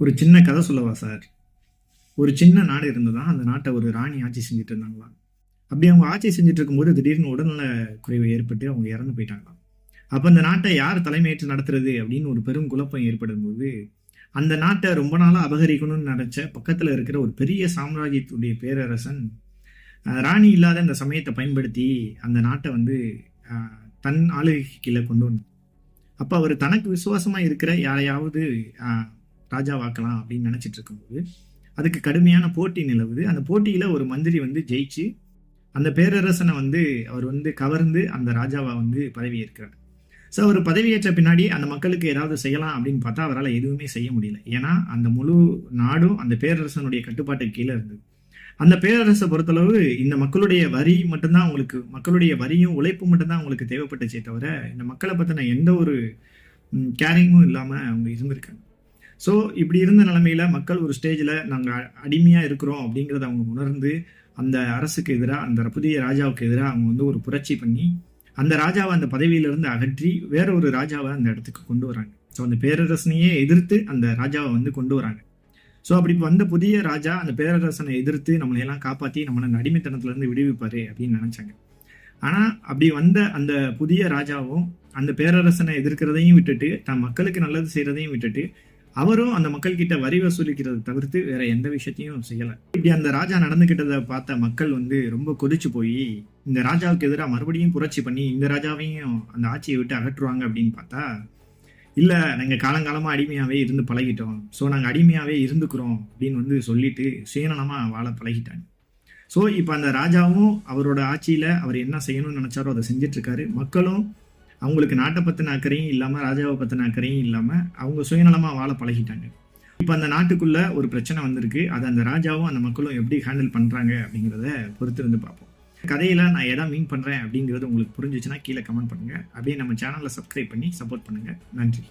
ஒரு சின்ன கதை சொல்லவா சார்? ஒரு சின்ன நாடு இருந்ததாம். அந்த நாட்டை ஒரு ராணி ஆட்சி செஞ்சுட்டு இருந்தாங்களாம். அப்படி அவங்க ஆட்சி செஞ்சுட்டு இருக்கும்போது திடீர்னு உடல்நல குறைவு ஏற்பட்டு அவங்க இறந்து போயிட்டாங்களாம். அப்ப அந்த நாட்டை யார் தலைமையேற்று நடத்துறது அப்படின்னு ஒரு பெரும் குழப்பம் ஏற்படும்போது, அந்த நாட்டை ரொம்ப நாளா அபகரிக்கணும்னு நினைச்ச பக்கத்துல இருக்கிற ஒரு பெரிய சாம்ராஜ்யத்துடைய பேரரசன் ராணி இல்லாத இந்த சமயத்தை பயன்படுத்தி அந்த நாட்டை வந்து தன் ஆளுகைக்கு கீழே கொண்டு வந்தார். அப்ப அவர் தனக்கு விசுவாசமா இருக்கிற யாரையாவது ராஜாவாக்கலாம் அப்படின்னு நினைச்சிட்டு இருக்கும்போது அதுக்கு கடுமையான போட்டி நிலவுது. அந்த போட்டியில ஒரு மந்திரி வந்து ஜெயிச்சு அந்த பேரரசனை வந்து அவர் வந்து கவர்ந்து அந்த ராஜாவா வந்து பதவி ஏற்கிறார். ஸோ அவர் பதவியேற்ற பின்னாடி அந்த மக்களுக்கு ஏதாவது செய்யலாம் அப்படின்னு பார்த்தா அவரால் எதுவுமே செய்ய முடியல. ஏன்னா அந்த முழு நாடும் அந்த பேரரசனுடைய கட்டுப்பாட்டுக்கு கீழே இருந்தது. அந்த பேரரசை பொறுத்தளவு இந்த மக்களுடைய வரி மட்டும்தான் அவங்களுக்கு, மக்களுடைய வரியும் உழைப்பு மட்டும்தான் அவங்களுக்கு தேவைப்பட்டுச்சே தவிர இந்த மக்களை பற்றின எந்த ஒரு கேரிங்கும் இல்லாமல் அவங்க இருந்திருக்காங்க. ஸோ இப்படி இருந்த நிலைமையில மக்கள் ஒரு ஸ்டேஜில் நாங்கள் அடிமையாக இருக்கிறோம் அப்படிங்கிறத அவங்க உணர்ந்து அந்த அரசுக்கு எதிராக, அந்த புதிய ராஜாவுக்கு எதிராக அவங்க வந்து ஒரு புரட்சி பண்ணி அந்த ராஜாவை அந்த பதவியிலிருந்து அகற்றி வேற ஒரு ராஜாவை அந்த இடத்துக்கு கொண்டு வராங்க. ஸோ அந்த பேரரசனையே எதிர்த்து அந்த ராஜாவை வந்து கொண்டு வராங்க. ஸோ அப்படி வந்த புதிய ராஜா அந்த பேரரசனை எதிர்த்து நம்மளையெல்லாம் காப்பாற்றி நம்மளை அடிமைத்தனத்திலேருந்து விடுவிப்பாரு அப்படின்னு நினச்சாங்க. ஆனால் அப்படி வந்த அந்த புதிய ராஜாவும் அந்த பேரரசனை எதிர்க்கிறதையும் விட்டுட்டு தன் மக்களுக்கு நல்லது செய்கிறதையும் விட்டுட்டு அவரும் அந்த மக்கள் கிட்ட வரி வசூலிக்கிறத தவிர்த்து வேற எந்த விஷயத்தையும் செய்யல. இப்படி அந்த ராஜா நடந்துகிட்டதை பார்த்த மக்கள் வந்து ரொம்ப கொதிச்சு போய் இந்த ராஜாவுக்கு எதிராக மறுபடியும் புரட்சி பண்ணி இந்த ராஜாவையும் அந்த ஆட்சியை விட்டு அகற்றுவாங்க அப்படின்னு பார்த்தா, இல்ல நாங்க காலங்காலமா அடிமையாவே இருந்து பழகிட்டோம், ஸோ நாங்க அடிமையாவே இருந்துக்கிறோம் அப்படின்னு வந்து சொல்லிட்டு சுயநலமா வாழ பழகிட்டாங்க. ஸோ இப்போ அந்த ராஜாவும் அவரோட ஆட்சியில அவர் என்ன செய்யணும்னு நினைச்சாரோ அதை செஞ்சுட்டு இருக்காரு. மக்களும் அவங்களுக்கு நாட்டை பற்றின அக்கறையும் இல்லாமல், ராஜாவை பற்றின அக்கறையும் இல்லாமல் அவங்க சுயநலமாக வாழ பழகிட்டாங்க. இப்போ அந்த நாட்டுக்குள்ள ஒரு பிரச்சனை வந்திருக்கு. அதை அந்த ராஜாவும் அந்த மக்களும் எப்படி ஹேண்டில் பண்ணுறாங்க அப்படிங்கிறத பொறுத்து இருந்து பார்ப்போம். கதையில் நான் எதை மீன் பண்ணுறேன் அப்படிங்கிறது உங்களுக்கு புரிஞ்சிச்சுன்னா கீழே கமெண்ட் பண்ணுங்கள். அப்படியே நம்ம சேனலை சப்ஸ்கிரைப் பண்ணி சப்போர்ட் பண்ணுங்கள். நன்றி.